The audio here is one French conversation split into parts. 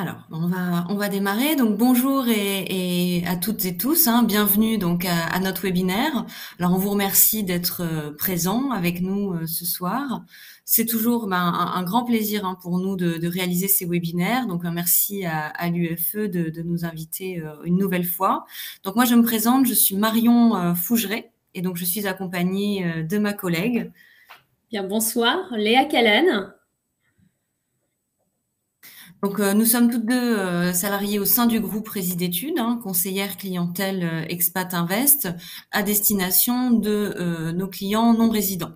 Alors, on va démarrer. Donc, bonjour et à toutes et tous, hein. Bienvenue donc à notre webinaire. Alors, on vous remercie d'être présents avec nous ce soir. C'est toujours un grand plaisir pour nous de réaliser ces webinaires. Donc, un merci à l'UFE de nous inviter une nouvelle fois. Donc, moi, je me présente, je suis Marion Fougeret et donc je suis accompagnée de ma collègue. Bien, bonsoir, Léa Callan. Donc, nous sommes toutes deux salariées au sein du groupe Résid Études, conseillère clientèle Expat Invest, à destination de nos clients non résidents.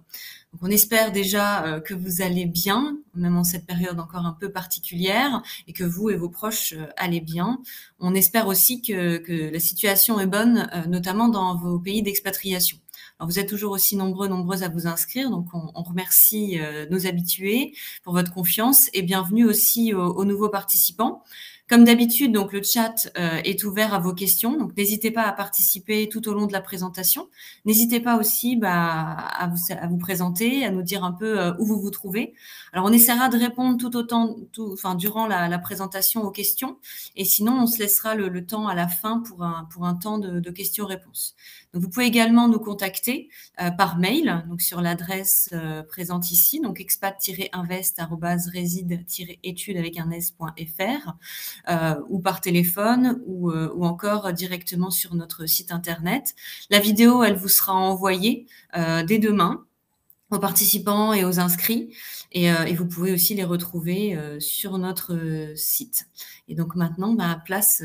Donc, on espère déjà que vous allez bien, même en cette période encore un peu particulière, et que vous et vos proches allez bien. On espère aussi que la situation est bonne, notamment dans vos pays d'expatriation. Alors, vous êtes toujours aussi nombreuses à vous inscrire, donc on remercie nos habitués pour votre confiance et bienvenue aussi aux nouveaux participants. Comme d'habitude, donc le chat est ouvert à vos questions, donc n'hésitez pas à participer tout au long de la présentation. N'hésitez pas aussi à vous présenter, à nous dire un peu où vous vous trouvez. Alors on essaiera de répondre durant la présentation aux questions, et sinon on se laissera le temps à la fin pour un temps de questions-réponses. Donc vous pouvez également nous contacter par mail, donc sur l'adresse présente ici, donc expat-invest@resid-etudes avec un s.fr, ou par téléphone ou encore directement sur notre site internet. La vidéo, elle vous sera envoyée dès demain aux participants et aux inscrits, et vous pouvez aussi les retrouver sur notre site. Et donc maintenant, place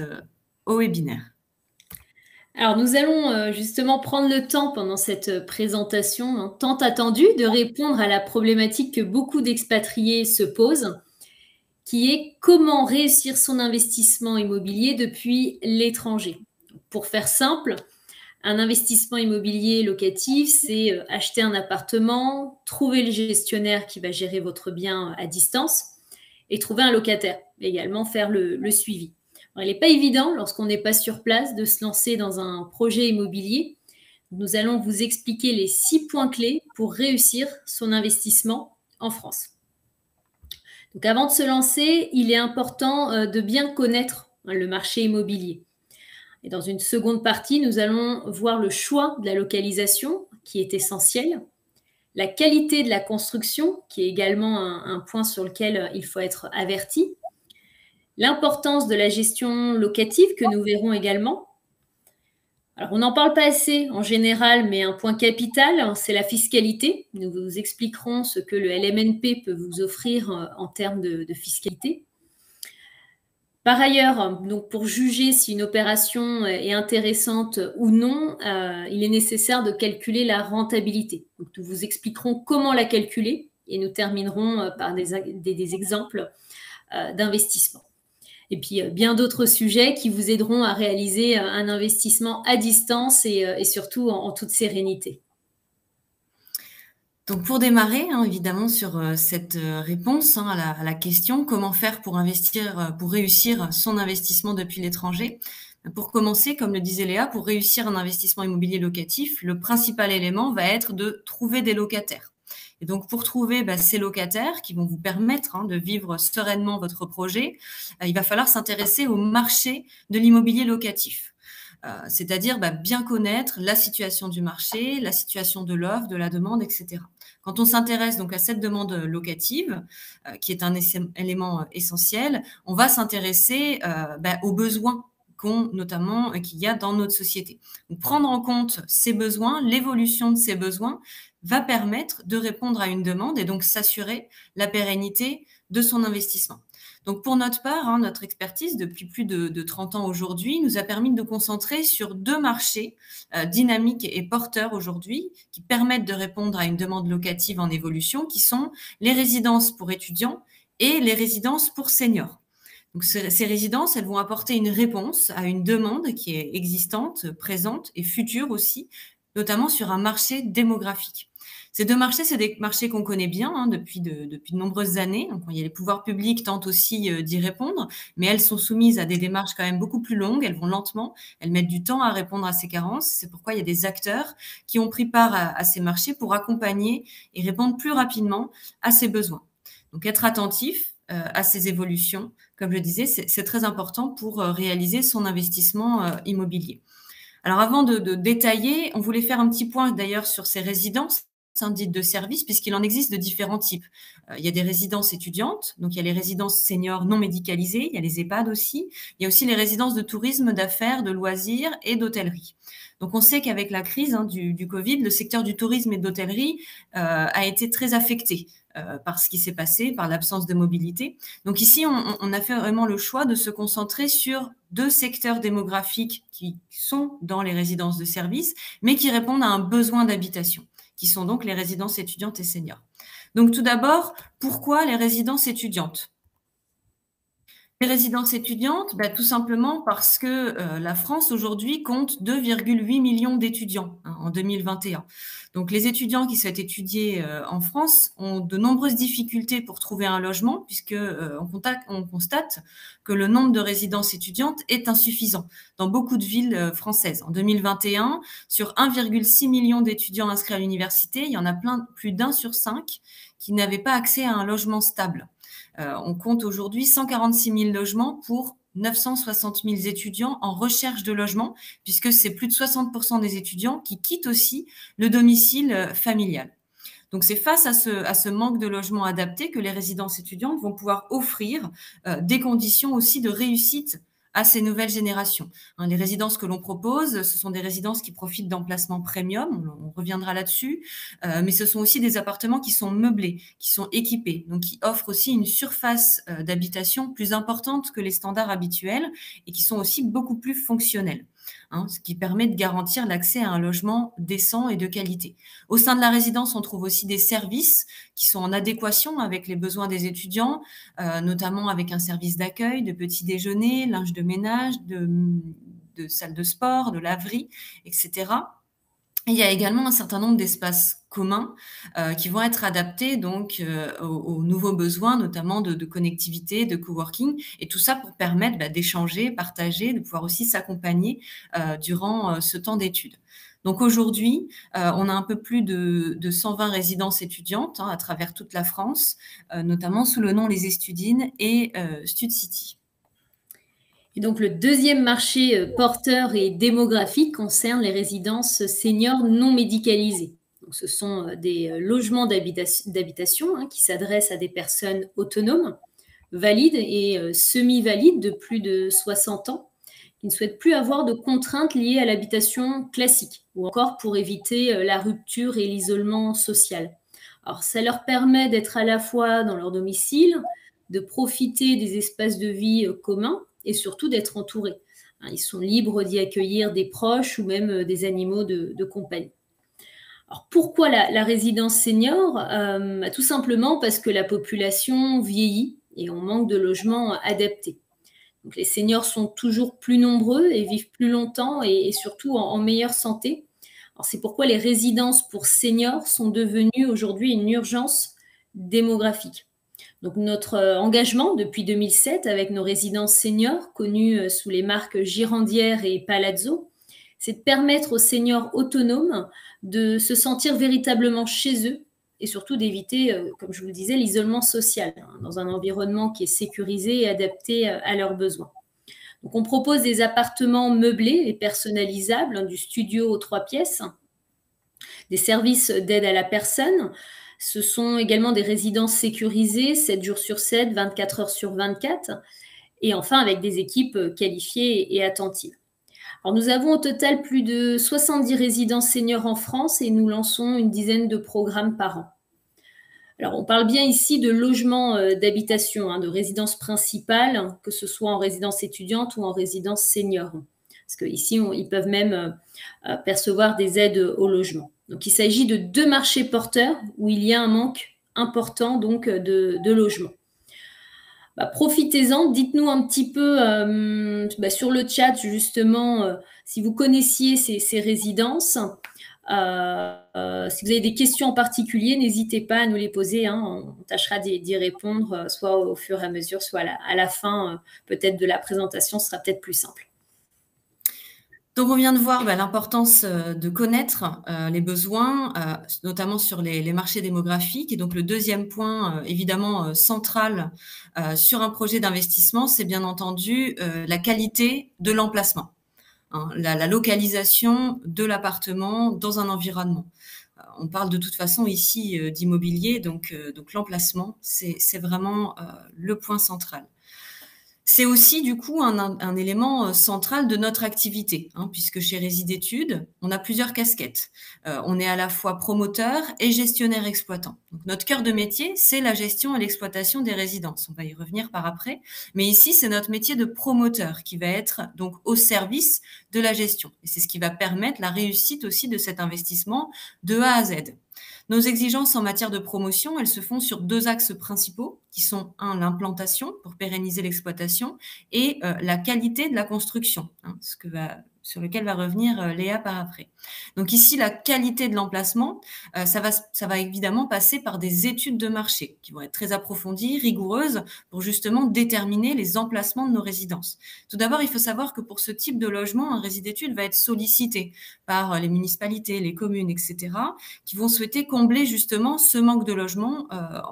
au webinaire. Alors, nous allons justement prendre le temps pendant cette présentation tant attendue de répondre à la problématique que beaucoup d'expatriés se posent, qui est comment réussir son investissement immobilier depuis l'étranger. Pour faire simple, un investissement immobilier locatif, c'est acheter un appartement, trouver le gestionnaire qui va gérer votre bien à distance et trouver un locataire, également faire le suivi. Alors, il n'est pas évident, lorsqu'on n'est pas sur place, de se lancer dans un projet immobilier. Nous allons vous expliquer les 6 points clés pour réussir son investissement en France. Donc, avant de se lancer, il est important de bien connaître le marché immobilier. Et dans une seconde partie, nous allons voir le choix de la localisation qui est essentiel, la qualité de la construction qui est également un point sur lequel il faut être averti, l'importance de la gestion locative que nous verrons également. Alors, on n'en parle pas assez en général, mais un point capital, c'est la fiscalité. Nous vous expliquerons ce que le LMNP peut vous offrir en termes de fiscalité. Par ailleurs, donc pour juger si une opération est intéressante ou non, il est nécessaire de calculer la rentabilité. Donc, nous vous expliquerons comment la calculer et nous terminerons par des exemples d'investissement. Et puis, bien d'autres sujets qui vous aideront à réaliser un investissement à distance et surtout en toute sérénité. Donc pour démarrer, évidemment, sur cette réponse à la question, comment faire pour investir, pour réussir son investissement depuis l'étranger? Pour commencer, comme le disait Léa, pour réussir un investissement immobilier locatif, le principal élément va être de trouver des locataires. Et donc pour trouver ces locataires qui vont vous permettre de vivre sereinement votre projet, il va falloir s'intéresser au marché de l'immobilier locatif. C'est-à-dire bien connaître la situation du marché, la situation de l'offre, de la demande, etc. Quand on s'intéresse donc à cette demande locative, qui est un élément essentiel, on va s'intéresser aux besoins notamment qu'il y a dans notre société. Donc, prendre en compte ces besoins, l'évolution de ces besoins va permettre de répondre à une demande et donc s'assurer la pérennité de son investissement. Donc pour notre part, notre expertise depuis plus de 30 ans aujourd'hui nous a permis de nous concentrer sur 2 marchés dynamiques et porteurs aujourd'hui qui permettent de répondre à une demande locative en évolution, qui sont les résidences pour étudiants et les résidences pour seniors. Donc ces résidences, elles vont apporter une réponse à une demande qui est existante, présente et future aussi, notamment sur un marché démographique. Ces 2 marchés, c'est des marchés qu'on connaît bien depuis de nombreuses années. Donc, les pouvoirs publics tentent aussi d'y répondre, mais elles sont soumises à des démarches quand même beaucoup plus longues. Elles vont lentement, elles mettent du temps à répondre à ces carences. C'est pourquoi il y a des acteurs qui ont pris part à ces marchés pour accompagner et répondre plus rapidement à ces besoins. Donc, être attentif à ces évolutions. Comme je disais, c'est très important pour réaliser son investissement immobilier. Alors avant de détailler, on voulait faire un petit point d'ailleurs sur ces résidences dites de service, puisqu'il en existe de différents types. Il y a des résidences étudiantes, donc il y a les résidences seniors non médicalisées, il y a les EHPAD aussi, il y a aussi les résidences de tourisme, d'affaires, de loisirs et d'hôtellerie. Donc on sait qu'avec la crise du Covid, le secteur du tourisme et de l'hôtellerie a été très affecté par ce qui s'est passé, par l'absence de mobilité. Donc ici, on a fait vraiment le choix de se concentrer sur 2 secteurs démographiques qui sont dans les résidences de service, mais qui répondent à un besoin d'habitation, qui sont donc les résidences étudiantes et seniors. Donc tout d'abord, pourquoi les résidences étudiantes ? Les résidences étudiantes, tout simplement parce que la France aujourd'hui compte 2,8 millions d'étudiants en 2021. Donc les étudiants qui souhaitent étudier en France ont de nombreuses difficultés pour trouver un logement puisque on constate que le nombre de résidences étudiantes est insuffisant dans beaucoup de villes françaises. En 2021, sur 1,6 million d'étudiants inscrits à l'université, il y en a plus d'1 sur 5 qui n'avaient pas accès à un logement stable. On compte aujourd'hui 146 000 logements pour 960 000 étudiants en recherche de logement, puisque c'est plus de 60% des étudiants qui quittent aussi le domicile familial. Donc c'est face à ce manque de logement adapté que les résidences étudiantes vont pouvoir offrir des conditions aussi de réussite à ces nouvelles générations. Les résidences que l'on propose, ce sont des résidences qui profitent d'emplacements premium, on reviendra là-dessus, mais ce sont aussi des appartements qui sont meublés, qui sont équipés, donc qui offrent aussi une surface d'habitation plus importante que les standards habituels et qui sont aussi beaucoup plus fonctionnels. Ce qui permet de garantir l'accès à un logement décent et de qualité. Au sein de la résidence, on trouve aussi des services qui sont en adéquation avec les besoins des étudiants, notamment avec un service d'accueil, de petit déjeuner, linge de ménage, de salle de sport, de laverie, etc. Et il y a également un certain nombre d'espaces communs qui vont être adaptés donc aux nouveaux besoins, notamment de connectivité, de coworking, et tout ça pour permettre d'échanger, partager, de pouvoir aussi s'accompagner durant ce temps d'études. Donc aujourd'hui, on a un peu plus de 120 résidences étudiantes à travers toute la France, notamment sous le nom Les Estudines et Stud City. Et donc, le deuxième marché porteur et démographique concerne les résidences seniors non médicalisées. Donc, ce sont des logements d'habitation qui s'adressent à des personnes autonomes, valides et semi-valides de plus de 60 ans, qui ne souhaitent plus avoir de contraintes liées à l'habitation classique, ou encore pour éviter la rupture et l'isolement social. Alors, ça leur permet d'être à la fois dans leur domicile, de profiter des espaces de vie communs, et surtout d'être entourés. Ils sont libres d'y accueillir des proches ou même des animaux de compagnie. Alors pourquoi la résidence senior ? Tout simplement parce que la population vieillit et on manque de logements adaptés. Donc les seniors sont toujours plus nombreux et vivent plus longtemps et surtout en meilleure santé. Alors c'est pourquoi les résidences pour seniors sont devenues aujourd'hui une urgence démographique. Donc notre engagement depuis 2007 avec nos résidences seniors, connues sous les marques Girandière et Palazzo, c'est de permettre aux seniors autonomes de se sentir véritablement chez eux et surtout d'éviter, comme je vous le disais, l'isolement social dans un environnement qui est sécurisé et adapté à leurs besoins. Donc on propose des appartements meublés et personnalisables, du studio aux 3 pièces, des services d'aide à la personne. Ce sont également des résidences sécurisées, 7 jours sur 7, 24 heures sur 24, et enfin avec des équipes qualifiées et attentives. Alors nous avons au total plus de 70 résidences seniors en France et nous lançons une dizaine de programmes par an. Alors on parle bien ici de logements d'habitation, de résidence principale, que ce soit en résidence étudiante ou en résidence senior. Parce qu'ici, ils peuvent même percevoir des aides au logement. Donc, il s'agit de 2 marchés porteurs où il y a un manque important donc, de logements. Profitez-en, dites-nous un petit peu sur le chat, justement, si vous connaissiez ces résidences. Si vous avez des questions en particulier, n'hésitez pas à nous les poser. On tâchera d'y répondre, soit au fur et à mesure, soit à la fin, peut-être de la présentation, ce sera peut-être plus simple. Donc, on vient de voir l'importance de connaître les besoins, notamment sur les marchés démographiques. Et donc, le deuxième point, évidemment central sur un projet d'investissement, c'est bien entendu la qualité de l'emplacement, hein, la localisation de l'appartement dans un environnement. On parle de toute façon ici d'immobilier, donc l'emplacement, c'est vraiment le point central. C'est aussi du coup un élément central de notre activité, hein, puisque chez Résidétudes, on a plusieurs casquettes. On est à la fois promoteur et gestionnaire exploitant. Donc, notre cœur de métier, c'est la gestion et l'exploitation des résidences. On va y revenir par après. Mais ici, c'est notre métier de promoteur qui va être donc au service de la gestion. Et c'est ce qui va permettre la réussite aussi de cet investissement de A à Z. Nos exigences en matière de promotion, elles se font sur deux axes principaux, qui sont l'implantation pour pérenniser l'exploitation et la qualité de la construction, hein, sur lequel va revenir Léa par après. Donc ici, la qualité de l'emplacement, ça va évidemment passer par des études de marché qui vont être très approfondies, rigoureuses, pour justement déterminer les emplacements de nos résidences. Tout d'abord, il faut savoir que pour ce type de logement, un résidétude va être sollicité par les municipalités, les communes, etc., qui vont souhaiter combler justement ce manque de logement,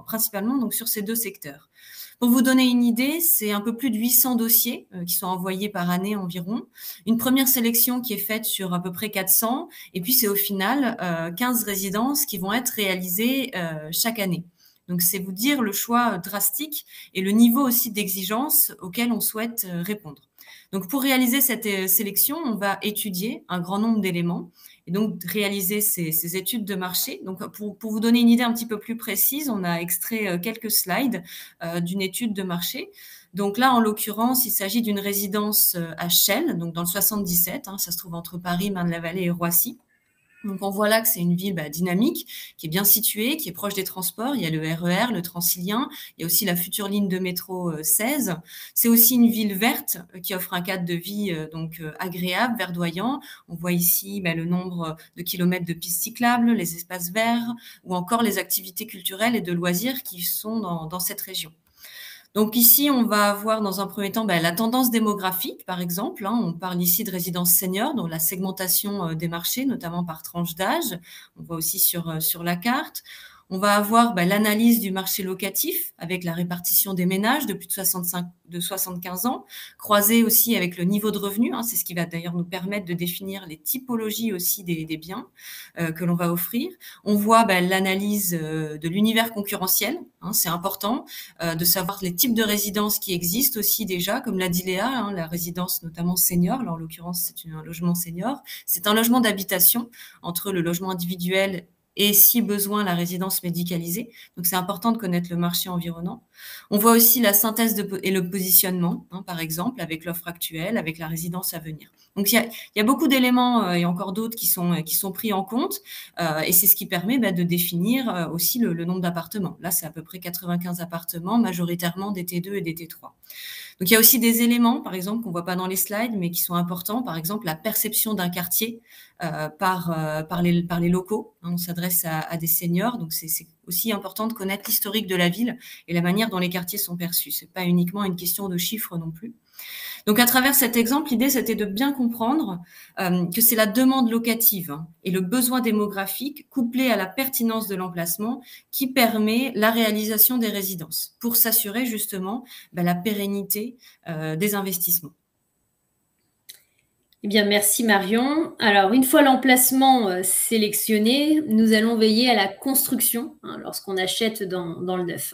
principalement donc sur ces deux secteurs. Pour vous donner une idée, c'est un peu plus de 800 dossiers qui sont envoyés par année environ. Une première sélection qui est faite sur à peu près 400, et puis c'est au final 15 résidences qui vont être réalisées chaque année. Donc, c'est vous dire le choix drastique et le niveau aussi d'exigence auquel on souhaite répondre. Donc, pour réaliser cette sélection, on va étudier un grand nombre d'éléments et donc réaliser ces études de marché. Donc, pour vous donner une idée un petit peu plus précise, on a extrait quelques slides d'une étude de marché. Donc là, en l'occurrence, il s'agit d'une résidence à Chelles, donc dans le 77, hein, ça se trouve entre Paris, Marne-la-Vallée et Roissy. Donc, on voit là que c'est une ville dynamique, qui est bien située, qui est proche des transports. Il y a le RER, le Transilien. Il y a aussi la future ligne de métro 16. C'est aussi une ville verte qui offre un cadre de vie agréable, verdoyant. On voit ici le nombre de kilomètres de pistes cyclables, les espaces verts ou encore les activités culturelles et de loisirs qui sont dans cette région. Donc ici, on va avoir dans un premier temps la tendance démographique, par exemple. Hein. On parle ici de résidences seniors, donc la segmentation des marchés, notamment par tranche d'âge. On voit aussi sur la carte. On va avoir l'analyse du marché locatif avec la répartition des ménages de plus de 75 ans, croisée aussi avec le niveau de revenu. Hein, c'est ce qui va d'ailleurs nous permettre de définir les typologies aussi des biens que l'on va offrir. On voit l'analyse de l'univers concurrentiel. Hein, c'est important de savoir les types de résidences qui existent aussi déjà, comme l'a dit Léa, hein, la résidence notamment senior. Alors, en l'occurrence, c'est un logement senior. C'est un logement d'habitation entre le logement individuel et si besoin, la résidence médicalisée. Donc, c'est important de connaître le marché environnant. On voit aussi la synthèse et le positionnement, hein, par exemple, avec l'offre actuelle, avec la résidence à venir. Donc, il y a beaucoup d'éléments et encore d'autres qui sont pris en compte et c'est ce qui permet de définir aussi le nombre d'appartements. Là, c'est à peu près 95 appartements, majoritairement des T2 et des T3. Donc, il y a aussi des éléments, par exemple, qu'on ne voit pas dans les slides, mais qui sont importants. Par exemple, la perception d'un quartier par les locaux. Hein, on s'adresse à des seniors, donc c'est aussi important de connaître l'historique de la ville et la manière dont les quartiers sont perçus. C'est pas uniquement une question de chiffres non plus. Donc, à travers cet exemple, l'idée, c'était de bien comprendre que c'est la demande locative et le besoin démographique couplé à la pertinence de l'emplacement qui permet la réalisation des résidences pour s'assurer justement la pérennité des investissements. Eh bien, merci Marion. Alors, une fois l'emplacement sélectionné, nous allons veiller à la construction lorsqu'on achète dans le neuf.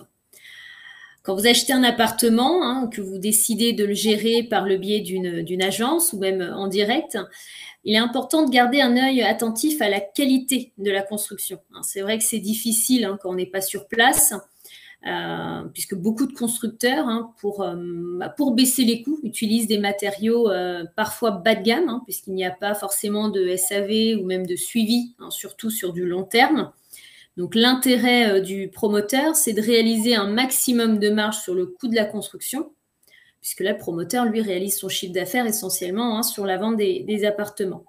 Quand vous achetez un appartement, que vous décidez de le gérer par le biais d'une agence ou même en direct, il est important de garder un œil attentif à la qualité de la construction. C'est vrai que c'est difficile quand on n'est pas sur place, puisque beaucoup de constructeurs, pour baisser les coûts, utilisent des matériaux parfois bas de gamme, puisqu'il n'y a pas forcément de SAV ou même de suivi, surtout sur du long terme. Donc, l'intérêt du promoteur, c'est de réaliser un maximum de marge sur le coût de la construction, puisque là, le promoteur, lui, réalise son chiffre d'affaires essentiellement sur la vente des appartements.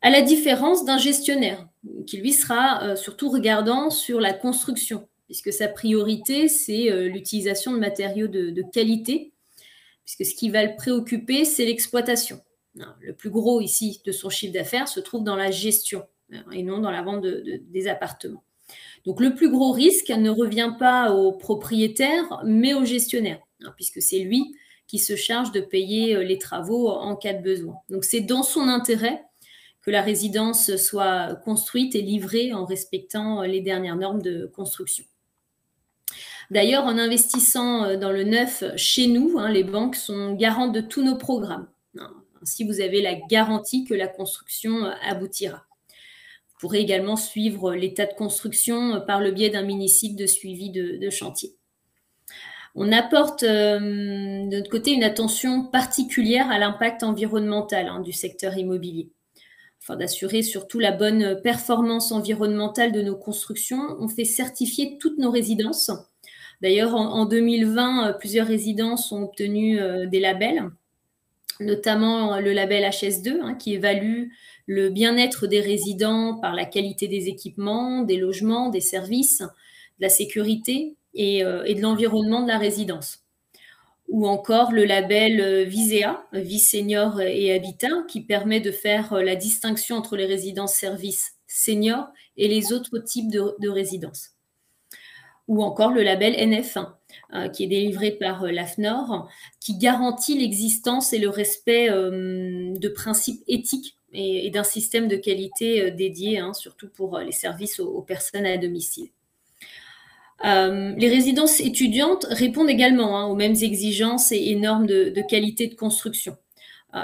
À la différence d'un gestionnaire, qui lui sera surtout regardant sur la construction, puisque sa priorité, c'est l'utilisation de matériaux de qualité, puisque ce qui va le préoccuper, c'est l'exploitation. Le plus gros ici de son chiffre d'affaires se trouve dans la gestion et non dans la vente des appartements. Donc le plus gros risque ne revient pas au propriétaire, mais au gestionnaire, puisque c'est lui qui se charge de payer les travaux en cas de besoin. Donc c'est dans son intérêt que la résidence soit construite et livrée en respectant les dernières normes de construction. D'ailleurs, en investissant dans le neuf chez nous, les banques sont garantes de tous nos programmes. Ainsi, vous avez la garantie que la construction aboutira. Vous pourrez également suivre l'état de construction par le biais d'un mini-site de suivi de chantier. On apporte de notre côté une attention particulière à l'impact environnemental du secteur immobilier. Afin d'assurer surtout la bonne performance environnementale de nos constructions, on fait certifier toutes nos résidences. D'ailleurs, en 2020, plusieurs résidences ont obtenu des labels, notamment le label HS2, qui évalue le bien-être des résidents par la qualité des équipements, des logements, des services, de la sécurité et de l'environnement de la résidence. Ou encore le label Visea, Vie Senior et Habitat, qui permet de faire la distinction entre les résidences services seniors et les autres types de résidences. Ou encore le label NF1, qui est délivré par l'AFNOR, qui garantit l'existence et le respect de principes éthiques et d'un système de qualité dédié, surtout pour les services aux personnes à domicile. Les résidences étudiantes répondent également aux mêmes exigences et normes de qualité de construction.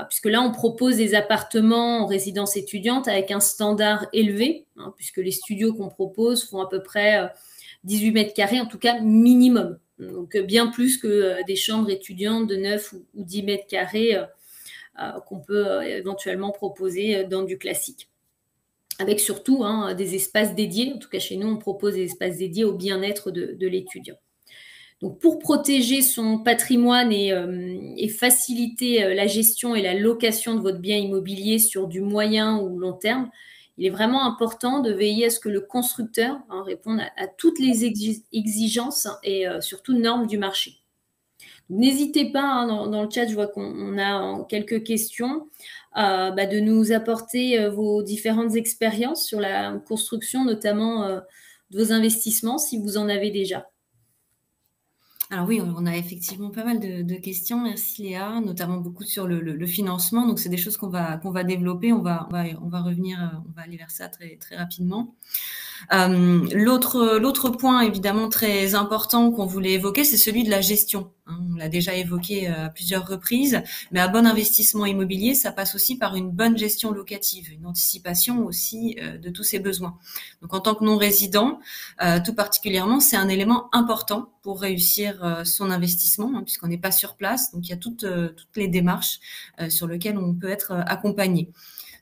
Puisque là, on propose des appartements en résidence étudiante avec un standard élevé, puisque les studios qu'on propose font à peu près 18 mètres carrés, en tout cas minimum. Donc bien plus que des chambres étudiantes de 9 ou 10 mètres carrés qu'on peut éventuellement proposer dans du classique. Avec surtout des espaces dédiés. En tout cas, chez nous, on propose des espaces dédiés au bien-être de l'étudiant. Donc, pour protéger son patrimoine et faciliter la gestion et la location de votre bien immobilier sur du moyen ou long terme, il est vraiment important de veiller à ce que le constructeur réponde à toutes les exigences et surtout normes du marché. N'hésitez pas, dans le chat, je vois qu'on a quelques questions, de nous apporter vos différentes expériences sur la construction, notamment de vos investissements, si vous en avez déjà. Alors oui, on a effectivement pas mal de questions. Merci Léa, notamment beaucoup sur le financement. Donc c'est des choses qu'on va développer. On va revenir, on va aller vers ça très très rapidement. L'autre point évidemment très important qu'on voulait évoquer, c'est celui de la gestion. On l'a déjà évoqué à plusieurs reprises, mais un bon investissement immobilier, ça passe aussi par une bonne gestion locative, une anticipation aussi de tous ces besoins. Donc en tant que non-résident, tout particulièrement, c'est un élément important pour réussir son investissement, puisqu'on n'est pas sur place. Donc il y a toutes les démarches sur lesquelles on peut être accompagné.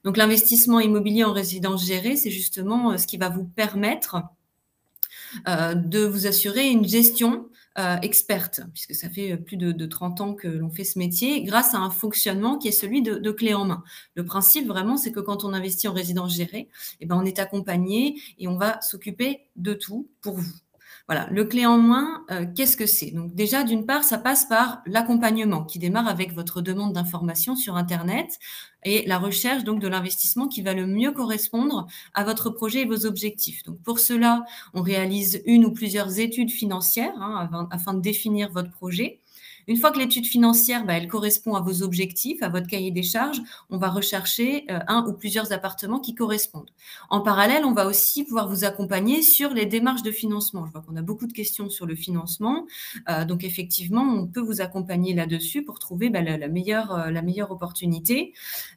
Donc l'investissement immobilier en résidence gérée, c'est justement ce qui va vous permettre de vous assurer une gestion experte, puisque ça fait plus de 30 ans que l'on fait ce métier, grâce à un fonctionnement qui est celui de clé en main. Le principe vraiment, c'est que quand on investit en résidence gérée, on est accompagné et on va s'occuper de tout pour vous. Voilà, le clé en main, qu'est-ce que c'est? Donc déjà, d'une part, ça passe par l'accompagnement qui démarre avec votre demande d'information sur Internet et la recherche donc de l'investissement qui va le mieux correspondre à votre projet et vos objectifs. Donc pour cela, on réalise une ou plusieurs études financières afin de définir votre projet. Une fois que l'étude financière, elle correspond à vos objectifs, à votre cahier des charges, on va rechercher un ou plusieurs appartements qui correspondent. En parallèle, on va aussi pouvoir vous accompagner sur les démarches de financement. Je vois qu'on a beaucoup de questions sur le financement. Donc, effectivement, on peut vous accompagner là-dessus pour trouver la meilleure opportunité.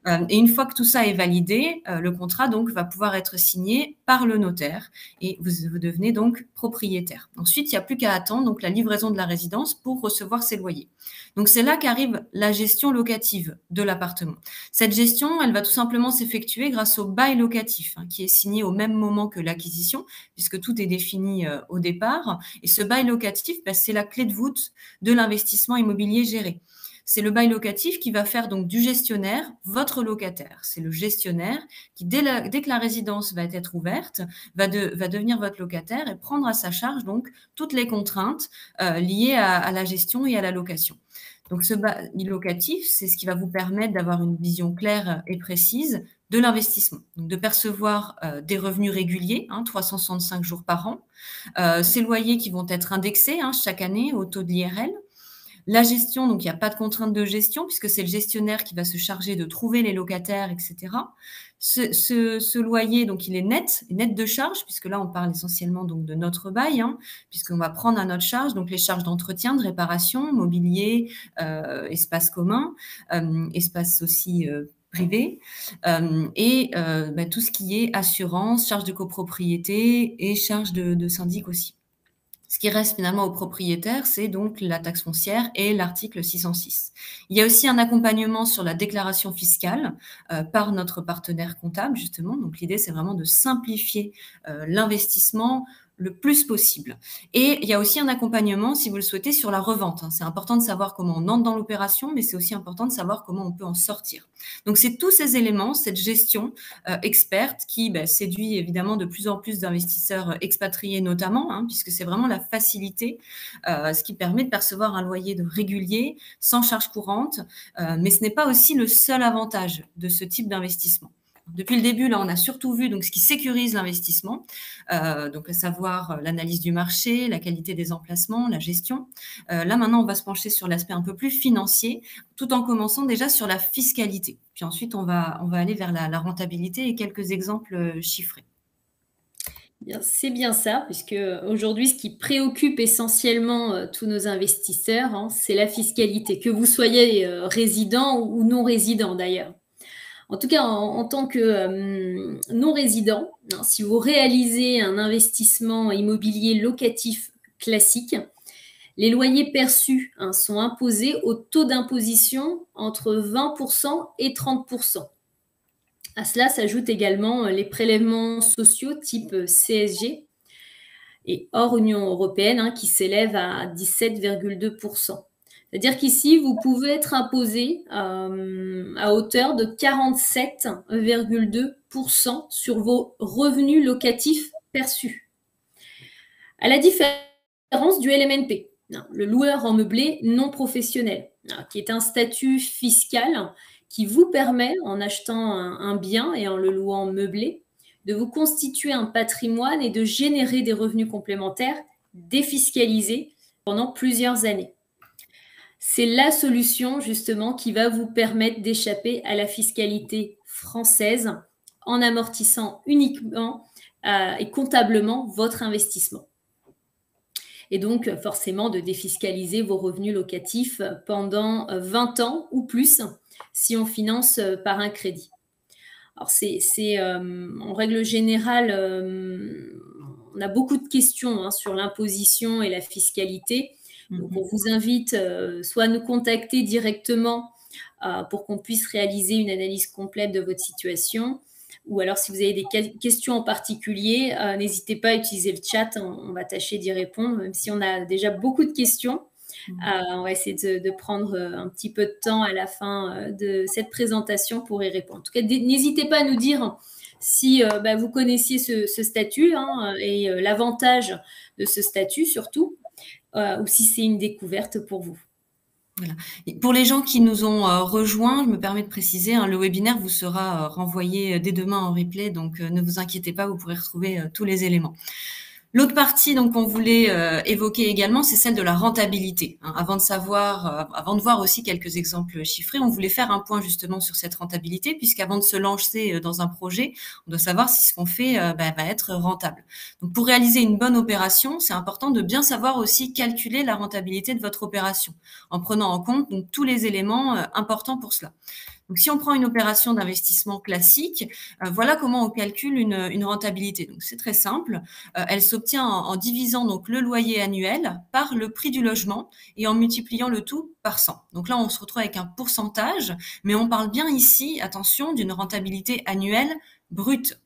Et une fois que tout ça est validé, le contrat donc va pouvoir être signé par le notaire et vous devenez donc propriétaire. Ensuite, il n'y a plus qu'à attendre donc la livraison de la résidence pour recevoir ses loyers. Donc, c'est là qu'arrive la gestion locative de l'appartement. Cette gestion, elle va tout simplement s'effectuer grâce au bail locatif qui est signé au même moment que l'acquisition, puisque tout est défini au départ. Et ce bail locatif, c'est la clé de voûte de l'investissement immobilier géré. C'est le bail locatif qui va faire donc du gestionnaire votre locataire. C'est le gestionnaire qui, dès que la résidence va être ouverte, va devenir votre locataire et prendre à sa charge donc toutes les contraintes liées à la gestion et à la location. Donc ce bail locatif, c'est ce qui va vous permettre d'avoir une vision claire et précise de l'investissement. Donc de percevoir des revenus réguliers, 365 jours par an, ces loyers qui vont être indexés chaque année au taux de l'IRL. La gestion, donc il n'y a pas de contrainte de gestion puisque c'est le gestionnaire qui va se charger de trouver les locataires, etc. Ce loyer, donc il est net de charge, puisque là on parle essentiellement donc de notre bail, puisqu'on va prendre à notre charge donc les charges d'entretien, de réparation, mobilier, espace commun, espace aussi privé, et tout ce qui est assurance, charges de copropriété et charges de syndic aussi. Ce qui reste finalement aux propriétaires, c'est donc la taxe foncière et l'article 606. Il y a aussi un accompagnement sur la déclaration fiscale par notre partenaire comptable, justement. Donc l'idée, c'est vraiment de simplifier l'investissement le plus possible. Et il y a aussi un accompagnement, si vous le souhaitez, sur la revente. C'est important de savoir comment on entre dans l'opération, mais c'est aussi important de savoir comment on peut en sortir. Donc c'est tous ces éléments, cette gestion experte qui séduit évidemment de plus en plus d'investisseurs expatriés notamment, puisque c'est vraiment la facilité, ce qui permet de percevoir un loyer de régulier, sans charge courante, mais ce n'est pas aussi le seul avantage de ce type d'investissement. Depuis le début, là, on a surtout vu donc ce qui sécurise l'investissement, donc à savoir l'analyse du marché, la qualité des emplacements, la gestion. Là, maintenant, on va se pencher sur l'aspect un peu plus financier, tout en commençant déjà sur la fiscalité. Puis ensuite, on va aller vers la rentabilité et quelques exemples chiffrés. Bien, c'est bien ça, puisque aujourd'hui, ce qui préoccupe essentiellement tous nos investisseurs, c'est la fiscalité, que vous soyez résident ou non résident d'ailleurs. En tout cas, en tant que non-résident, si vous réalisez un investissement immobilier locatif classique, les loyers perçus sont imposés au taux d'imposition entre 20% et 30%. À cela s'ajoutent également les prélèvements sociaux type CSG et hors Union européenne qui s'élèvent à 17,2%. C'est-à-dire qu'ici, vous pouvez être imposé à hauteur de 47,2% sur vos revenus locatifs perçus. À la différence du LMNP, le loueur en meublé non professionnel, qui est un statut fiscal qui vous permet, en achetant un bien et en le louant meublé, de vous constituer un patrimoine et de générer des revenus complémentaires défiscalisés pendant plusieurs années. C'est la solution justement qui va vous permettre d'échapper à la fiscalité française en amortissant uniquement et comptablement votre investissement. Et donc forcément de défiscaliser vos revenus locatifs pendant 20 ans ou plus si on finance par un crédit. Alors en règle générale, on a beaucoup de questions sur l'imposition et la fiscalité. Donc, on vous invite soit à nous contacter directement pour qu'on puisse réaliser une analyse complète de votre situation, ou alors si vous avez des questions en particulier, n'hésitez pas à utiliser le chat, on va tâcher d'y répondre, même si on a déjà beaucoup de questions. On va essayer de prendre un petit peu de temps à la fin de cette présentation pour y répondre. En tout cas, n'hésitez pas à nous dire si vous connaissiez ce statut et l'avantage de ce statut surtout, ou si c'est une découverte pour vous. Voilà. Et pour les gens qui nous ont rejoints, je me permets de préciser, le webinaire vous sera renvoyé dès demain en replay, donc ne vous inquiétez pas, vous pourrez retrouver tous les éléments. L'autre partie donc qu'on voulait évoquer également, c'est celle de la rentabilité. Avant de voir aussi quelques exemples chiffrés, on voulait faire un point justement sur cette rentabilité, puisqu'avant de se lancer dans un projet, on doit savoir si ce qu'on fait va être rentable. Donc pour réaliser une bonne opération, c'est important de bien savoir aussi calculer la rentabilité de votre opération, en prenant en compte donc tous les éléments importants pour cela. Donc, si on prend une opération d'investissement classique, voilà comment on calcule une rentabilité. Donc, c'est très simple. Elle s'obtient en divisant donc le loyer annuel par le prix du logement et en multipliant le tout par 100. Donc là, on se retrouve avec un pourcentage, mais on parle bien ici, attention, d'une rentabilité annuelle brute.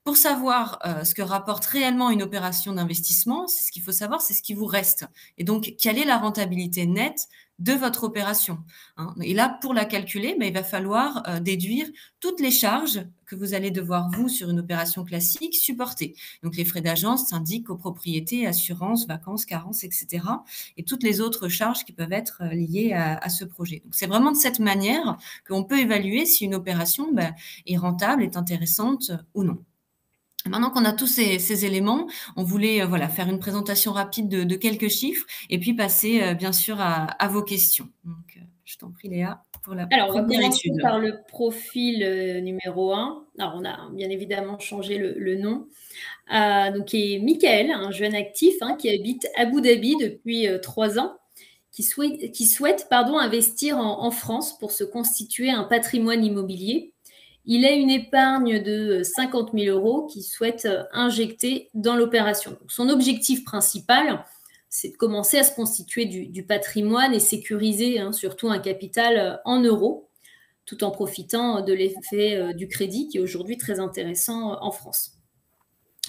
Pour savoir ce que rapporte réellement une opération d'investissement, c'est ce qu'il faut savoir, c'est ce qui vous reste. Et donc, quelle est la rentabilité nette de votre opération, hein. Et là, pour la calculer, il va falloir déduire toutes les charges que vous allez devoir, vous, sur une opération classique, supporter. Donc les frais d'agence, syndic, copropriété, assurance, vacances, carences, etc. Et toutes les autres charges qui peuvent être liées à ce projet. Donc c'est vraiment de cette manière qu'on peut évaluer si une opération est rentable, est intéressante ou non. Maintenant qu'on a tous ces éléments, on voulait faire une présentation rapide de quelques chiffres et puis passer bien sûr à vos questions. Donc, je t'en prie Léa pour la Alors, on va première commencer étude. par le profil numéro 1. Alors, on a bien évidemment changé le nom. Donc, qui est Michael, un jeune actif qui habite Abu Dhabi depuis 3 ans, qui souhaite investir en France pour se constituer un patrimoine immobilier. Il a une épargne de 50 000 € qu'il souhaite injecter dans l'opération. Donc, son objectif principal, c'est de commencer à se constituer du patrimoine et sécuriser surtout un capital en euros, tout en profitant de l'effet du crédit qui est aujourd'hui très intéressant en France.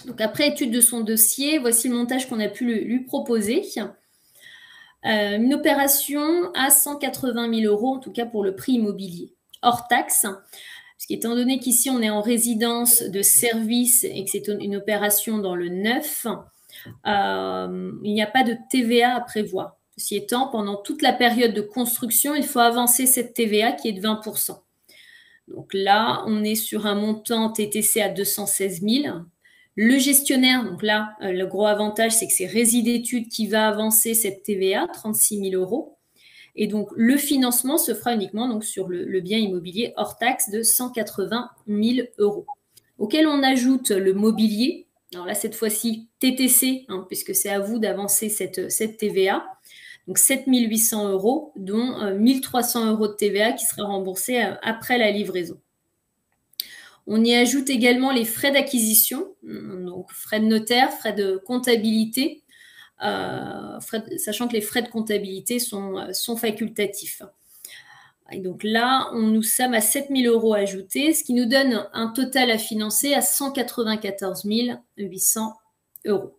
Donc, après étude de son dossier, voici le montage qu'on a pu lui proposer. Une opération à 180 000 €, en tout cas pour le prix immobilier, hors taxe. Parce qu'étant donné qu'ici, on est en résidence de service et que c'est une opération dans le neuf, il n'y a pas de TVA à prévoir. Ceci étant, pendant toute la période de construction, il faut avancer cette TVA qui est de 20%. Donc là, on est sur un montant TTC à 216 000. Le gestionnaire, donc là, le gros avantage, c'est que c'est Rési d'études qui va avancer cette TVA, 36 000 €. Et donc, le financement se fera uniquement donc, sur le bien immobilier hors taxe de 180 000 €, auquel on ajoute le mobilier. Alors là, cette fois-ci, TTC, puisque c'est à vous d'avancer cette TVA. Donc, 7 800 €, dont 1 300 € de TVA qui sera remboursé après la livraison. On y ajoute également les frais d'acquisition, donc frais de notaire, frais de comptabilité, sachant que les frais de comptabilité sont facultatifs. Et donc là, nous sommes à 7 000 € ajoutés, ce qui nous donne un total à financer à 194 800 €.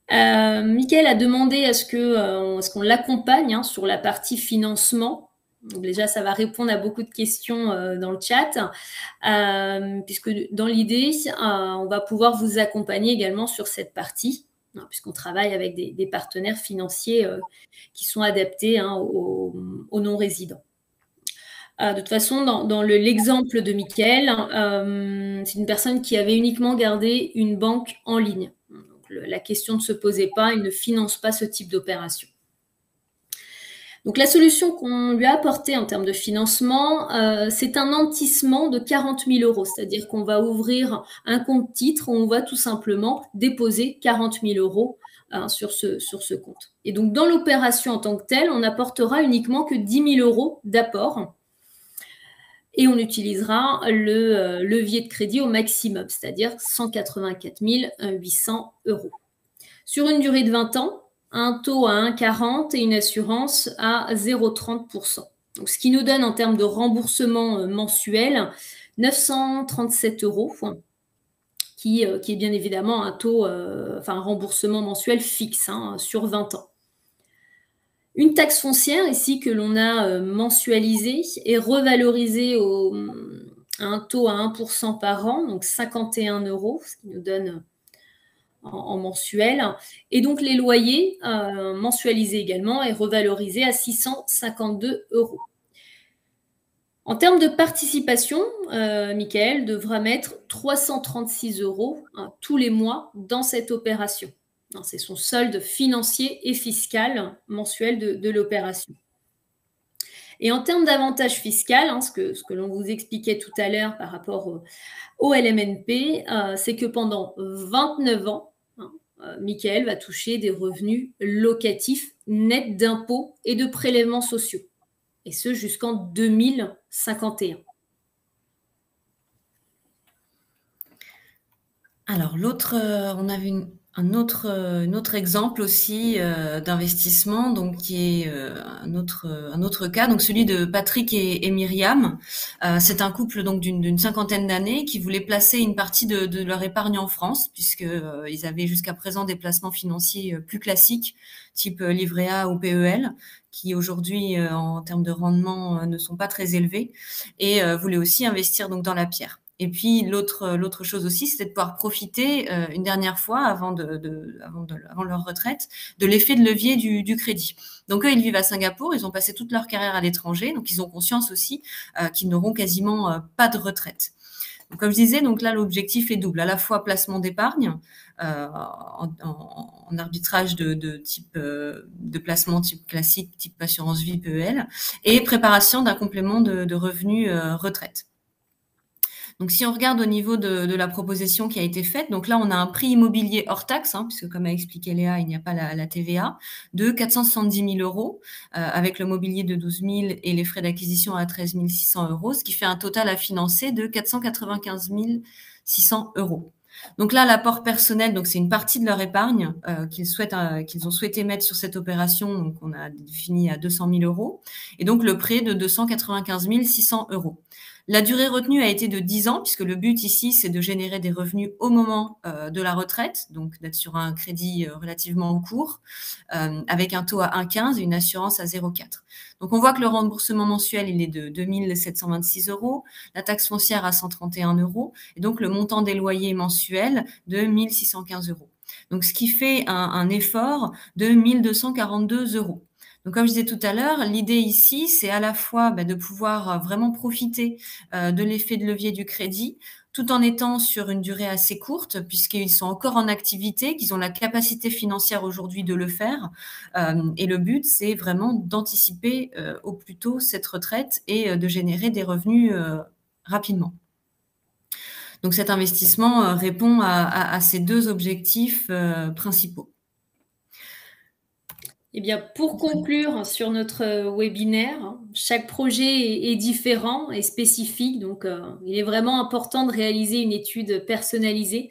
Michael a demandé à ce qu'on l'accompagne sur la partie financement. Donc déjà, ça va répondre à beaucoup de questions dans le chat, puisque dans l'idée, on va pouvoir vous accompagner également sur cette partie, puisqu'on travaille avec des partenaires financiers qui sont adaptés aux non-résidents. De toute façon, dans l'exemple de Michael, c'est une personne qui avait uniquement gardé une banque en ligne. Donc, la question ne se posait pas, il ne finance pas ce type d'opération. Donc la solution qu'on lui a apportée en termes de financement, c'est un nantissement de 40 000 €, c'est-à-dire qu'on va ouvrir un compte titre où on va tout simplement déposer 40 000 € sur ce compte. Et donc dans l'opération en tant que telle, on n'apportera uniquement que 10 000 € d'apport et on utilisera le levier de crédit au maximum, c'est-à-dire 184 800 €. Sur une durée de 20 ans, un taux à 1,40 et une assurance à 0,30%. Donc, ce qui nous donne en termes de remboursement mensuel 937 €, qui est bien évidemment un taux, un remboursement mensuel fixe sur 20 ans. Une taxe foncière ici que l'on a mensualisée et revalorisée à un taux à 1% par an, donc 51 €, ce qui nous donne en mensuel. Et donc, les loyers mensualisés également et revalorisés à 652 €. En termes de participation, Michael devra mettre 336 € tous les mois dans cette opération. C'est son solde financier et fiscal mensuel de l'opération. Et en termes d'avantage fiscal, ce que l'on vous expliquait tout à l'heure par rapport au LMNP, c'est que pendant 29 ans, Michael va toucher des revenus locatifs nets d'impôts et de prélèvements sociaux. Et ce, jusqu'en 2051. Alors, l'autre, on avait Un autre exemple aussi d'investissement, donc qui est un autre cas, donc celui de Patrick et Myriam. C'est un couple donc d'une cinquantaine d'années qui voulait placer une partie de leur épargne en France, puisque ils avaient jusqu'à présent des placements financiers plus classiques, type livret A ou PEL, qui aujourd'hui en termes de rendement ne sont pas très élevés, et voulaient aussi investir donc dans la pierre. Et puis l'autre chose aussi, c'était de pouvoir profiter une dernière fois avant leur retraite de l'effet de levier du crédit. Donc eux, ils vivent à Singapour, ils ont passé toute leur carrière à l'étranger, donc ils ont conscience aussi qu'ils n'auront quasiment pas de retraite. Donc, comme je disais, donc là l'objectif est double, à la fois placement d'épargne en arbitrage de type de placement type classique, type assurance vie PEL, et préparation d'un complément de revenus retraite. Donc, si on regarde au niveau de la proposition qui a été faite, donc là, on a un prix immobilier hors taxe, puisque comme a expliqué Léa, il n'y a pas la TVA, de 470 000 euros, avec le mobilier de 12 000 et les frais d'acquisition à 13 600 euros, ce qui fait un total à financer de 495 600 euros. Donc là, l'apport personnel, donc c'est une partie de leur épargne qu'ils ont souhaité mettre sur cette opération, donc on a défini à 200 000 euros, et donc le prêt de 295 600 euros. La durée retenue a été de 10 ans, puisque le but ici, c'est de générer des revenus au moment de la retraite, donc d'être sur un crédit relativement court, avec un taux à 1,15 et une assurance à 0,4. Donc on voit que le remboursement mensuel, il est de 2 726 euros, la taxe foncière à 131 euros, et donc le montant des loyers mensuels de 1 615 euros. Donc ce qui fait un effort de 1 242 euros. Donc, comme je disais tout à l'heure, l'idée ici, c'est à la fois de pouvoir vraiment profiter de l'effet de levier du crédit, tout en étant sur une durée assez courte, puisqu'ils sont encore en activité, qu'ils ont la capacité financière aujourd'hui de le faire. Et le but, c'est vraiment d'anticiper au plus tôt cette retraite et de générer des revenus rapidement. Donc, cet investissement répond à ces deux objectifs principaux. Eh bien, pour conclure sur notre webinaire, chaque projet est différent et spécifique, donc il est vraiment important de réaliser une étude personnalisée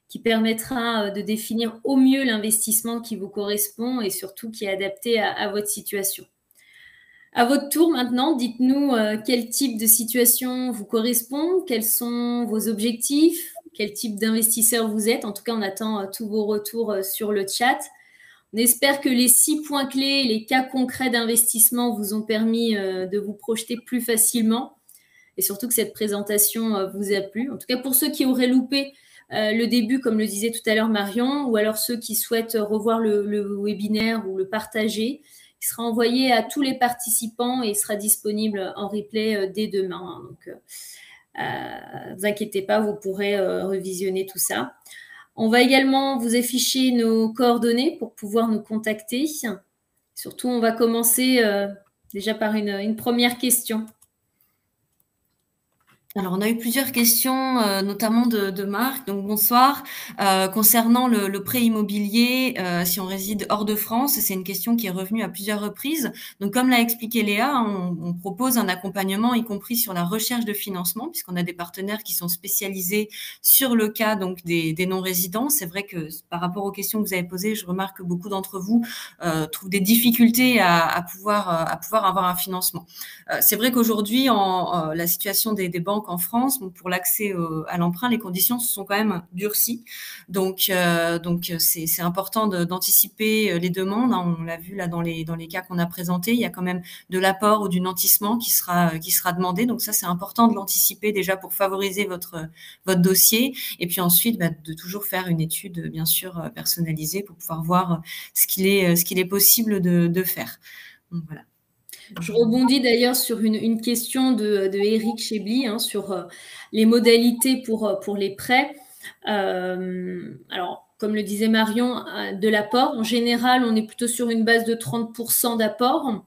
qui permettra de définir au mieux l'investissement qui vous correspond et surtout qui est adapté à votre situation. À votre tour maintenant, dites-nous quel type de situation vous correspond, quels sont vos objectifs, quel type d'investisseur vous êtes. En tout cas, on attend tous vos retours sur le chat. On espère que les 6 points clés, les cas concrets d'investissement vous ont permis de vous projeter plus facilement et surtout que cette présentation vous a plu. En tout cas, pour ceux qui auraient loupé le début, comme le disait tout à l'heure Marion, ou alors ceux qui souhaitent revoir le webinaire ou le partager, il sera envoyé à tous les participants et il sera disponible en replay dès demain. Donc, ne vous inquiétez pas, vous pourrez revisionner tout ça. On va également vous afficher nos coordonnées pour pouvoir nous contacter. Surtout, on va commencer déjà par une première question. Alors, on a eu plusieurs questions, notamment de Marc. Donc, bonsoir. Concernant le prêt immobilier, si on réside hors de France, c'est une question qui est revenue à plusieurs reprises. Donc, comme l'a expliqué Léa, on propose un accompagnement, y compris sur la recherche de financement, puisqu'on a des partenaires qui sont spécialisés sur le cas donc des non-résidents. C'est vrai que par rapport aux questions que vous avez posées, je remarque que beaucoup d'entre vous trouvent des difficultés à pouvoir avoir un financement. C'est vrai qu'aujourd'hui, la situation des banques en France, pour l'accès à l'emprunt, les conditions se sont quand même durcies. Donc c'est important d'anticiper les demandes. On l'a vu là dans les cas qu'on a présentés, il y a quand même de l'apport ou du nantissement qui sera demandé. Donc ça, c'est important de l'anticiper déjà pour favoriser votre dossier. Et puis ensuite, de toujours faire une étude, bien sûr, personnalisée pour pouvoir voir ce qu'il est possible de faire. Donc, voilà. Je rebondis d'ailleurs sur une question de Eric Chebli sur les modalités pour les prêts. Alors, comme le disait Marion, de l'apport. En général, on est plutôt sur une base de 30% d'apport.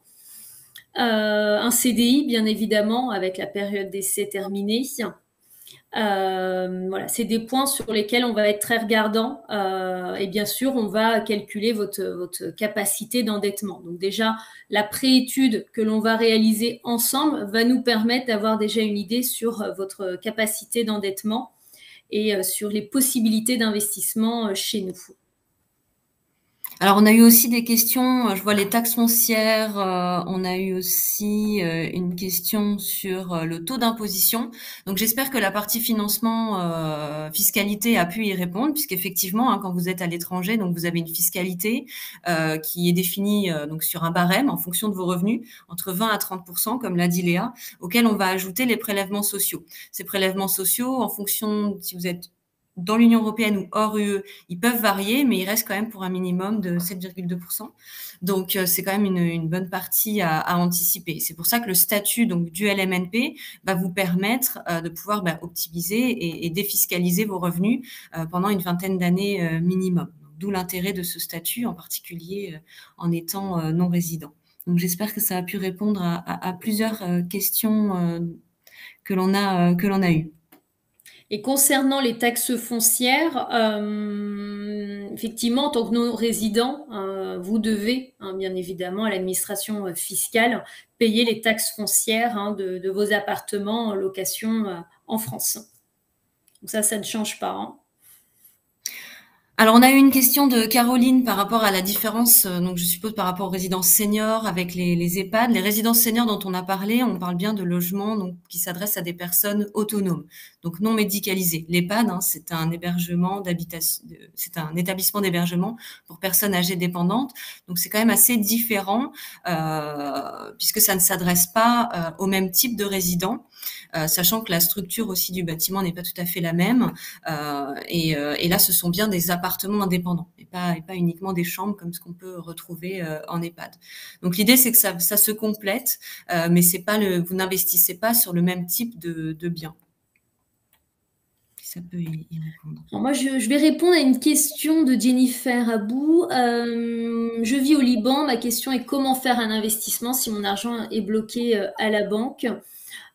Un CDI, bien évidemment, avec la période d'essai terminée. Voilà, c'est des points sur lesquels on va être très regardant et bien sûr on va calculer votre capacité d'endettement. Donc déjà la préétude que l'on va réaliser ensemble va nous permettre d'avoir déjà une idée sur votre capacité d'endettement et sur les possibilités d'investissement chez nous. Alors, on a eu aussi des questions, je vois les taxes foncières, on a eu aussi une question sur le taux d'imposition. Donc, j'espère que la partie financement, fiscalité a pu y répondre, puisqu'effectivement, hein, quand vous êtes à l'étranger, donc vous avez une fiscalité qui est définie donc sur un barème en fonction de vos revenus, entre 20 à 30%, comme l'a dit Léa, auquel on va ajouter les prélèvements sociaux. Ces prélèvements sociaux, en fonction si vous êtes dans l'Union européenne ou hors UE, ils peuvent varier, mais ils restent quand même pour un minimum de 7,2%. Donc, c'est quand même une bonne partie à anticiper. C'est pour ça que le statut donc du LMNP va vous permettre de pouvoir optimiser et défiscaliser vos revenus pendant une vingtaine d'années minimum. D'où l'intérêt de ce statut, en particulier en étant non résident. Donc, j'espère que ça a pu répondre à plusieurs questions que l'on a eues. Et concernant les taxes foncières, effectivement, en tant que non-résident, vous devez, hein, bien évidemment, à l'administration fiscale, payer les taxes foncières, hein, de vos appartements en location en France. Donc ça ne change pas, hein. Alors, on a eu une question de Caroline par rapport à la différence, donc je suppose par rapport aux résidences seniors avec les EHPAD. Les résidences seniors dont on a parlé, on parle bien de logements donc, qui s'adressent à des personnes autonomes, donc non médicalisées. L'EHPAD, hein, c'est un hébergement d'habitation, c'est un établissement d'hébergement pour personnes âgées dépendantes. Donc, c'est quand même assez différent puisque ça ne s'adresse pas au même type de résidents. Sachant que la structure aussi du bâtiment n'est pas tout à fait la même. Et là, ce sont bien des appartements indépendants et pas uniquement des chambres comme ce qu'on peut retrouver en EHPAD. Donc l'idée, c'est que ça se complète, mais c'est pas vous n'investissez pas sur le même type de bien. Ça peut y répondre. Alors moi, je vais répondre à une question de Jennifer Abou. Je vis au Liban. Ma question est comment faire un investissement si mon argent est bloqué à la banque?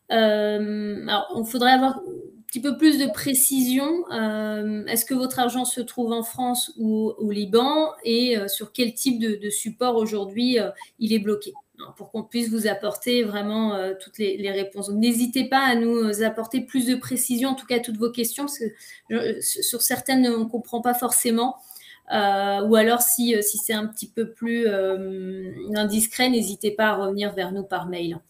Alors, on faudrait avoir un petit peu plus de précision. Est-ce que votre argent se trouve en France ou au Liban et sur quel type de support aujourd'hui il est bloqué? Alors, pour qu'on puisse vous apporter vraiment toutes les réponses. Donc, n'hésitez pas à nous apporter plus de précision, en tout cas à toutes vos questions, parce que sur certaines, on ne comprend pas forcément. Ou alors, si c'est un petit peu plus indiscret, n'hésitez pas à revenir vers nous par mail.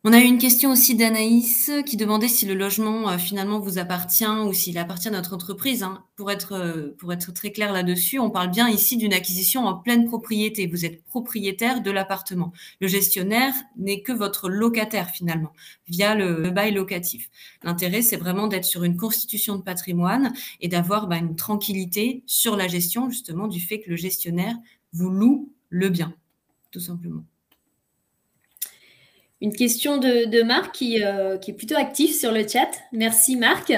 On a eu une question aussi d'Anaïs qui demandait si le logement finalement vous appartient ou s'il appartient à notre entreprise. Hein. Pour être très clair là-dessus, on parle bien ici d'une acquisition en pleine propriété. Vous êtes propriétaire de l'appartement. Le gestionnaire n'est que votre locataire finalement, via le bail locatif. L'intérêt, c'est vraiment d'être sur une constitution de patrimoine et d'avoir une tranquillité sur la gestion justement du fait que le gestionnaire vous loue le bien, tout simplement. Une question de Marc qui est plutôt actif sur le chat. Merci Marc.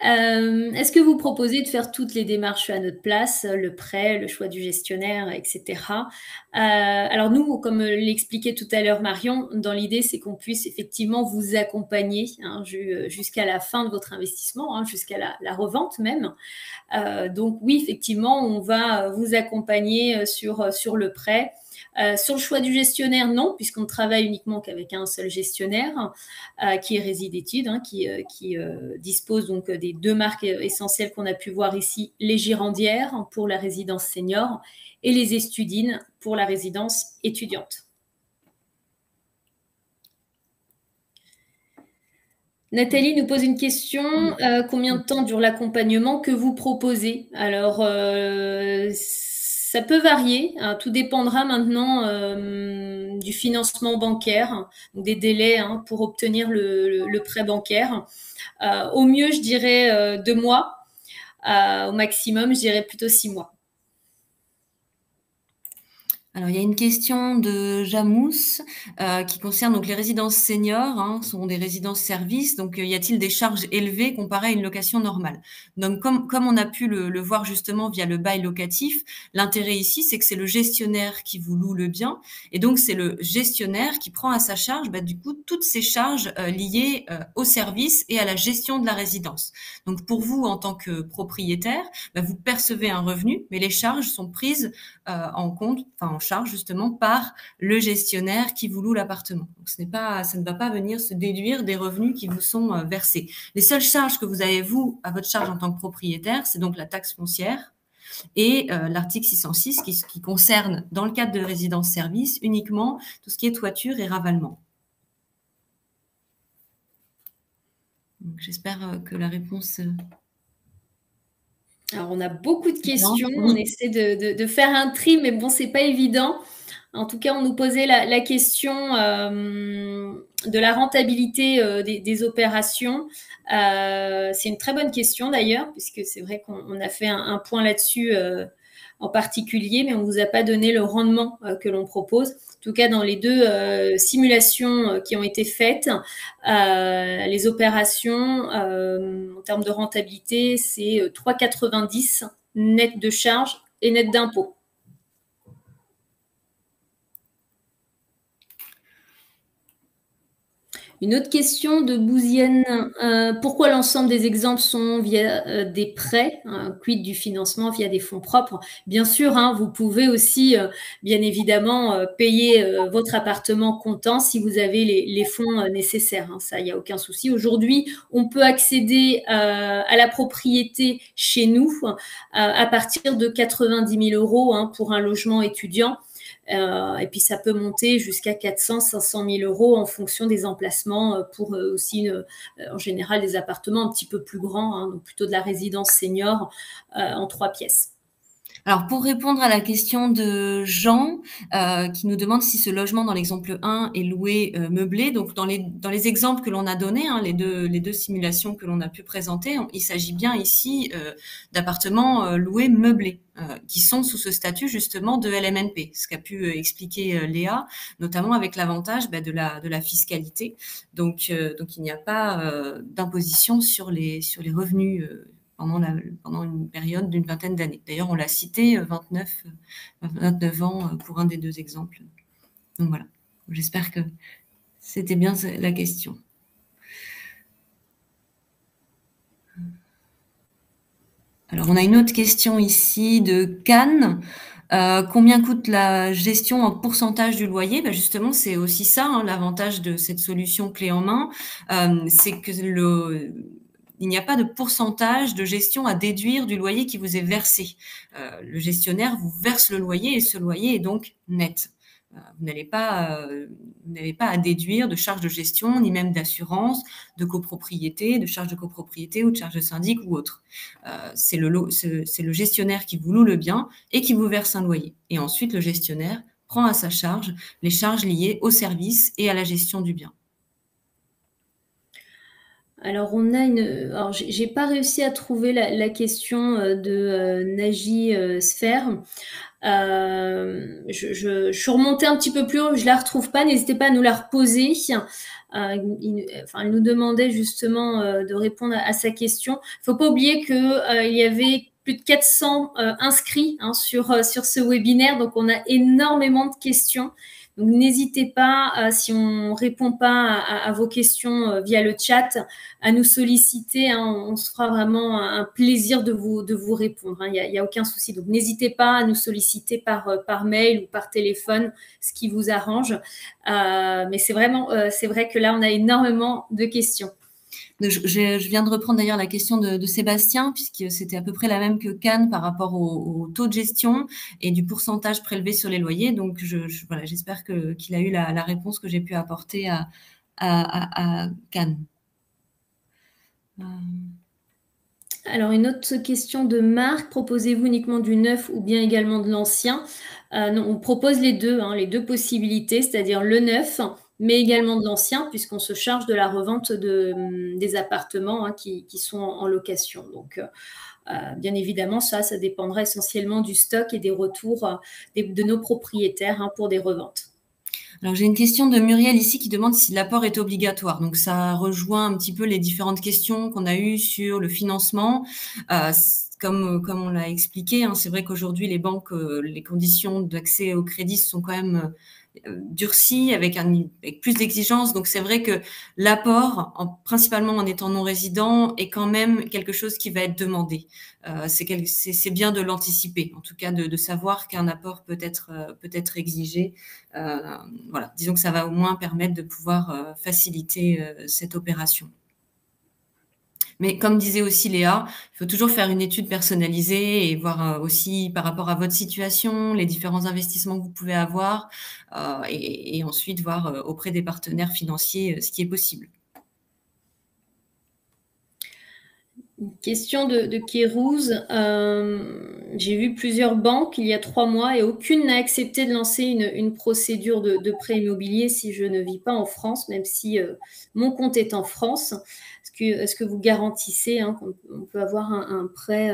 Est-ce que vous proposez de faire toutes les démarches à notre place, le prêt, le choix du gestionnaire, etc. Alors nous, comme l'expliquait tout à l'heure Marion, dans l'idée, c'est qu'on puisse effectivement vous accompagner jusqu'à la fin de votre investissement, jusqu'à la revente même. Donc oui, effectivement, on va vous accompagner sur le prêt. Sur le choix du gestionnaire, non, puisqu'on travaille uniquement qu'avec un seul gestionnaire qui est Résidétudes, qui dispose donc des deux marques essentielles qu'on a pu voir ici, les Girandières pour la résidence senior et les Estudines pour la résidence étudiante. Nathalie nous pose une question. Combien de temps dure l'accompagnement que vous proposez? Alors, ça peut varier, hein, tout dépendra maintenant du financement bancaire, des délais pour obtenir le prêt bancaire. Au mieux, je dirais 2 mois. Au maximum, je dirais plutôt 6 mois. Alors, il y a une question de Jamous qui concerne donc les résidences seniors, sont des résidences services. Donc, y a-t-il des charges élevées comparées à une location normale? Donc, comme on a pu le voir justement via le bail locatif, l'intérêt ici, c'est que c'est le gestionnaire qui vous loue le bien. Et donc, c'est le gestionnaire qui prend à sa charge, du coup, toutes ces charges liées au service et à la gestion de la résidence. Donc, pour vous, en tant que propriétaire, vous percevez un revenu, mais les charges sont prises en charge justement par le gestionnaire qui vous loue l'appartement. Donc ça ne va pas venir se déduire des revenus qui vous sont versés. Les seules charges que vous avez vous à votre charge en tant que propriétaire, c'est donc la taxe foncière et l'article 606 qui concerne, dans le cadre de résidence-service, uniquement tout ce qui est toiture et ravalement. J'espère que la réponse... Alors, on a beaucoup de questions. On essaie de faire un tri, mais bon, c'est pas évident. En tout cas, on nous posait la question de la rentabilité des opérations. C'est une très bonne question d'ailleurs, puisque c'est vrai qu'on a fait un point là-dessus en particulier, mais on ne vous a pas donné le rendement que l'on propose. En tout cas, dans les deux simulations qui ont été faites, les opérations en termes de rentabilité, c'est 3,90 net de charges et net d'impôts. Une autre question de Bouzienne. Pourquoi l'ensemble des exemples sont via des prêts, quid du financement via des fonds propres? Bien sûr, vous pouvez aussi, bien évidemment, payer votre appartement comptant si vous avez les fonds nécessaires. Ça, il n'y a aucun souci. Aujourd'hui, on peut accéder à la propriété chez nous à partir de 90 000 euros pour un logement étudiant. Et puis ça peut monter jusqu'à 400 500 000 euros en fonction des emplacements pour aussi en général des appartements un petit peu plus grands, donc plutôt de la résidence senior en 3 pièces. Alors, pour répondre à la question de Jean, qui nous demande si ce logement dans l'exemple 1 est loué meublé. Donc, dans les exemples que l'on a donnés, les deux simulations que l'on a pu présenter, il s'agit bien ici d'appartements loués meublés, qui sont sous ce statut justement de LMNP, ce qu'a pu expliquer Léa, notamment avec l'avantage de la fiscalité. Donc il n'y a pas d'imposition sur les revenus pendant une période d'une vingtaine d'années. D'ailleurs, on l'a cité, 29 ans pour un des deux exemples. Donc voilà, j'espère que c'était bien la question. Alors, on a une autre question ici de Cannes. Combien coûte la gestion en pourcentage du loyer? Justement, c'est aussi ça, l'avantage de cette solution clé en main, c'est que il n'y a pas de pourcentage de gestion à déduire du loyer qui vous est versé. Le gestionnaire vous verse le loyer et ce loyer est donc net. Vous n'avez pas à déduire de charges de gestion, ni même d'assurance, de copropriété, de charges de copropriété ou de charges de syndic ou autre. C'est le gestionnaire qui vous loue le bien et qui vous verse un loyer. Et ensuite, le gestionnaire prend à sa charge les charges liées au service et à la gestion du bien. Alors, alors, j'ai pas réussi à trouver la question de Naji Sphère. Je suis remontée un petit peu plus haut, je la retrouve pas. N'hésitez pas à nous la reposer. Elle nous demandait justement de répondre à sa question. Il faut pas oublier que il y avait plus de 400 inscrits sur ce webinaire, donc on a énormément de questions. Donc, n'hésitez pas, si on répond pas à vos questions via le chat, à nous solliciter. On se fera vraiment un plaisir de vous répondre. Il y a aucun souci. Donc, n'hésitez pas à nous solliciter par mail ou par téléphone, ce qui vous arrange. Mais c'est vrai que là, on a énormément de questions. Je viens de reprendre d'ailleurs la question de Sébastien, puisque c'était à peu près la même que Cannes par rapport au taux de gestion et du pourcentage prélevé sur les loyers. Donc, voilà, j'espère qu'il a eu la réponse que j'ai pu apporter à Cannes. Alors, une autre question de Marc. Proposez-vous uniquement du neuf ou bien également de l'ancien? Non, on propose les deux possibilités, c'est-à-dire le neuf, mais également de l'ancien, puisqu'on se charge de la revente des appartements qui sont en location. Donc, bien évidemment, ça dépendra essentiellement du stock et des retours de nos propriétaires pour des reventes. Alors, j'ai une question de Muriel ici qui demande si l'apport est obligatoire. Donc, ça rejoint un petit peu les différentes questions qu'on a eues sur le financement. Comme on l'a expliqué, c'est vrai qu'aujourd'hui, les banques, les conditions d'accès au crédit sont quand même durcies avec plus d'exigences. Donc, c'est vrai que l'apport, principalement en étant non résident, est quand même quelque chose qui va être demandé. C'est bien de l'anticiper, en tout cas de savoir qu'un apport peut être exigé. Voilà, disons que ça va au moins permettre de pouvoir faciliter cette opération. Mais comme disait aussi Léa, il faut toujours faire une étude personnalisée et voir, aussi par rapport à votre situation, les différents investissements que vous pouvez avoir, et ensuite voir, auprès des partenaires financiers, ce qui est possible. Une question de Kérouz. J'ai vu plusieurs banques il y a 3 mois et aucune n'a accepté de lancer une procédure de prêt immobilier si je ne vis pas en France, même si mon compte est en France. Est-ce que vous garantissez qu'on peut avoir un prêt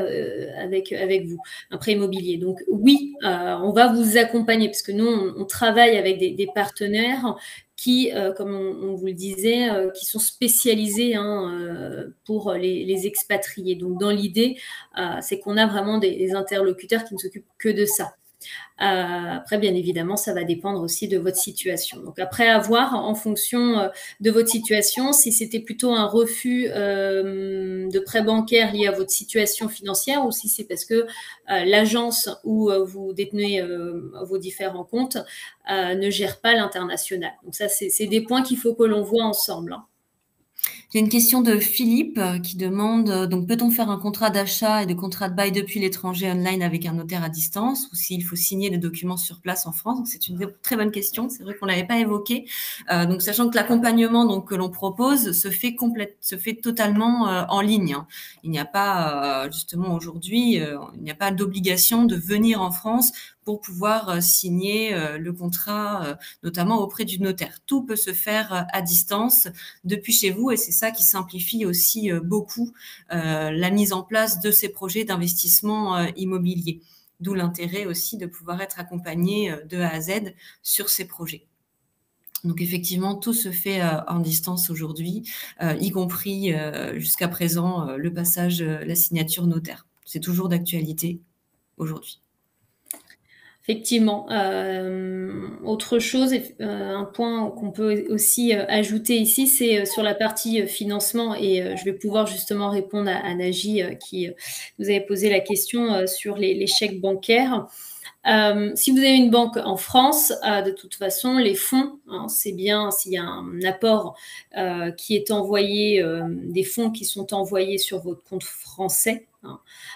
avec vous, un prêt immobilier? Donc oui, on va vous accompagner parce que nous, on travaille avec des partenaires qui, comme on vous le disait, qui sont spécialisés pour les expatriés. Donc, dans l'idée, c'est qu'on a vraiment des interlocuteurs qui ne s'occupent que de ça. Après, bien évidemment, ça va dépendre aussi de votre situation. Donc, après, à voir en fonction de votre situation, si c'était plutôt un refus de prêt bancaire lié à votre situation financière ou si c'est parce que l'agence où vous détenez vos différents comptes ne gère pas l'international. Donc, ça, c'est des points qu'il faut que l'on voit ensemble. J'ai une question de Philippe qui demande donc peut-on faire un contrat d'achat et de contrat de bail depuis l'étranger online avec un notaire à distance ou s'il faut signer des documents sur place en France? Donc c'est une très bonne question. C'est vrai qu'on l'avait pas évoqué. Donc sachant que l'accompagnement donc que l'on propose se fait totalement en ligne. Hein. Il n'y a pas justement aujourd'hui, il n'y a pas d'obligation de venir en France pour pouvoir signer le contrat, notamment auprès du notaire. Tout peut se faire à distance depuis chez vous et c'est ça qui simplifie aussi beaucoup la mise en place de ces projets d'investissement immobilier. D'où l'intérêt aussi de pouvoir être accompagné de A à Z sur ces projets. Donc effectivement, tout se fait en distance aujourd'hui, y compris jusqu'à présent le passage, la signature notaire. C'est toujours d'actualité aujourd'hui. Effectivement. Autre chose, un point qu'on peut aussi ajouter ici, c'est sur la partie financement et je vais pouvoir justement répondre à Naji qui vous avait posé la question sur les chèques bancaires. Si vous avez une banque en France, de toute façon, les fonds, c'est bien s'il y a un apport qui est envoyé, des fonds qui sont envoyés sur votre compte français.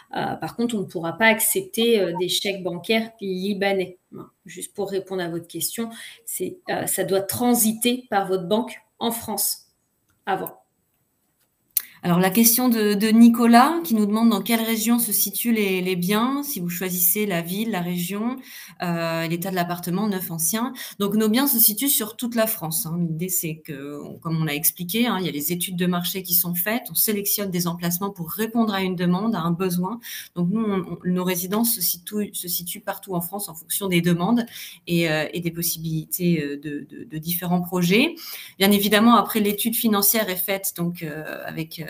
Par contre, on ne pourra pas accepter des chèques bancaires libanais. Juste pour répondre à votre question, ça doit transiter par votre banque en France avant. Alors la question de Nicolas qui nous demande dans quelle région se situent les biens, si vous choisissez la ville, la région, l'état de l'appartement neuf, ancien. Donc nos biens se situent sur toute la France. Hein. L'idée c'est que, comme on l'a expliqué, il y a les études de marché qui sont faites, on sélectionne des emplacements pour répondre à une demande, à un besoin. Donc nous, nos résidences se situent partout en France en fonction des demandes et des possibilités de différents projets. Bien évidemment, après l'étude financière est faite donc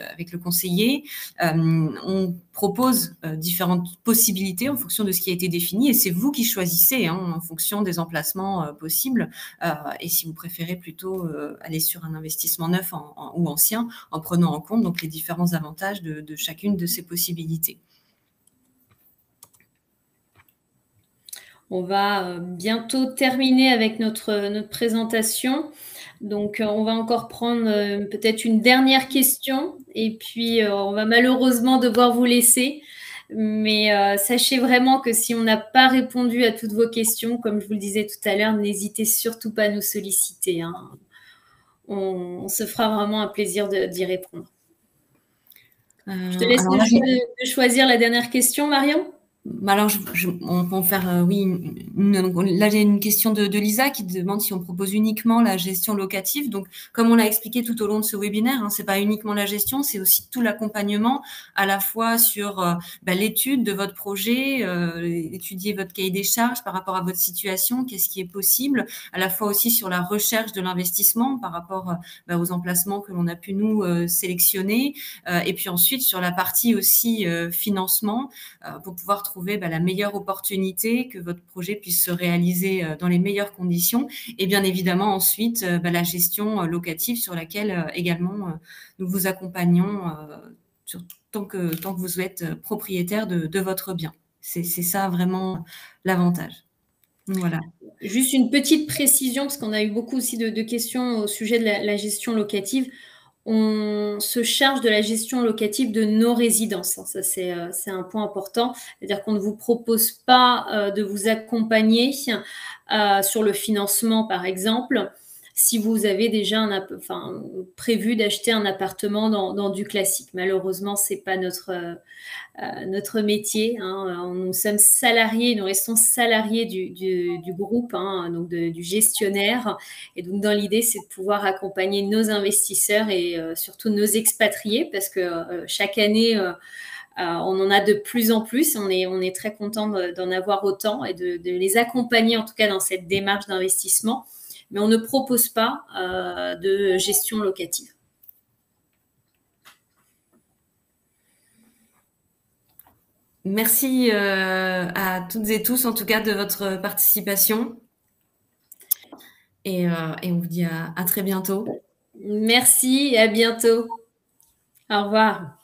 avec le conseiller, on propose différentes possibilités en fonction de ce qui a été défini et c'est vous qui choisissez en fonction des emplacements possibles et si vous préférez plutôt aller sur un investissement neuf ou ancien en prenant en compte donc les différents avantages de chacune de ces possibilités. On va bientôt terminer avec notre présentation. Donc, on va encore prendre peut-être une dernière question et puis on va malheureusement devoir vous laisser. Mais sachez vraiment que si on n'a pas répondu à toutes vos questions, comme je vous le disais tout à l'heure, n'hésitez surtout pas à nous solliciter. Hein. On se fera vraiment un plaisir d'y répondre. Je te laisse le choix de choisir la dernière question, Marion. Alors, on peut en faire, oui. Là, j'ai une question de Lisa qui demande si on propose uniquement la gestion locative. Donc, comme on l'a expliqué tout au long de ce webinaire, c'est pas uniquement la gestion, c'est aussi tout l'accompagnement, à la fois sur l'étude de votre projet, étudier votre cahier des charges par rapport à votre situation, qu'est-ce qui est possible, à la fois aussi sur la recherche de l'investissement par rapport aux emplacements que l'on a pu nous sélectionner, et puis ensuite sur la partie aussi financement pour pouvoir trouver la meilleure opportunité, que votre projet puisse se réaliser dans les meilleures conditions et bien évidemment ensuite la gestion locative sur laquelle également nous vous accompagnons tant que vous êtes propriétaire de votre bien. C'est ça vraiment l'avantage. Voilà. Juste une petite précision, parce qu'on a eu beaucoup aussi de questions au sujet de la gestion locative. on se charge de la gestion locative de nos résidences. Ça, c'est un point important. C'est-à-dire qu'on ne vous propose pas de vous accompagner sur le financement, par exemple, si vous avez déjà prévu d'acheter un appartement dans du classique. Malheureusement, c'est pas notre métier. Nous sommes salariés, nous restons salariés du groupe, donc du gestionnaire. Et donc, dans l'idée, c'est de pouvoir accompagner nos investisseurs et surtout nos expatriés, parce que chaque année, on en a de plus en plus. On est très content d'en avoir autant et de les accompagner, en tout cas, dans cette démarche d'investissement. Mais on ne propose pas de gestion locative. Merci à toutes et tous, en tout cas, de votre participation. Et on vous dit à très bientôt. Merci et à bientôt. Au revoir.